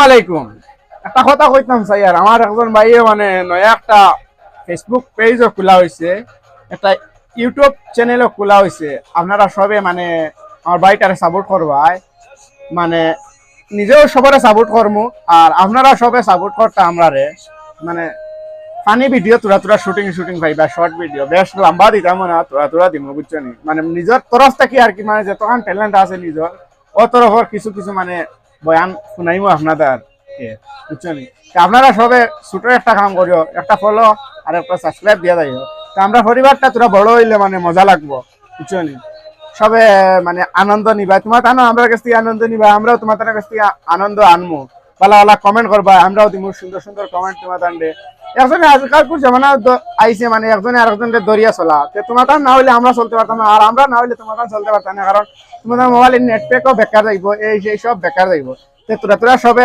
আলাইকুম। একটা কথা কইতাম চাই আর আমার একজন ভাইয়ে মানে নয়া একটা ফেসবুক পেজও খোলা হয়েছে, একটা ইউটিউব চ্যানেলও খোলা হয়েছে। আপনারা সবে মানে আমার ভাইটারে সাপোর্ট করবাই, মানে নিজেও সবারে সাপোর্ট করমু আর আপনারা সবে সাপোর্ট করতে আমরারে মানে ফানি ভিডিও তোরা তোরা শুটিং ভাইবা, শর্ট ভিডিও বেশ লম্বা দিতাম না, তোরা তোরা দিমু বুঝছো নি, মানে নিজের তরফ থেকে আর কি, মানে যতক্ষণ ট্যালেন্ট আছে নিজের ও তরফের কিছু কিছু মানে বয়ান শুনাইমু আপনাদের বুঝছো নি। আপনারা সবে ছোট একটা কাম করিও, একটা ফলো আর একটা সাবস্ক্রাইব দিয়ে যাইও। তো আমরা পরিবারটা তোরা বড় হইলে মানে মজা লাগবো বুঝছো নি। সবে মানে আনন্দ নিবা, তোমার জানো আমরা কাছ থেকে আনন্দ নিবা, আমরাও তোমার কাছ থেকে আনন্দ আনমু। পালা পালা কমেন্ট করবা, আমরাও দিমু সুন্দর সুন্দর কমেন্ট তোমার টান্ডে। একজনে আজকাল জামানা আইছে মানে একজনে আরেকজনকে দরিয়া চলা, তো তোমার না হইলে আমরা চলতে পারতাম না, আর আমরা না হইলে তোমার চলতে পারতাম না, কারণ তোমাদের মোবাইলের নেট প্যাকও বেকার যাইব, এই সেই সব বেকার যাইব। তো তোরা তোরা সবে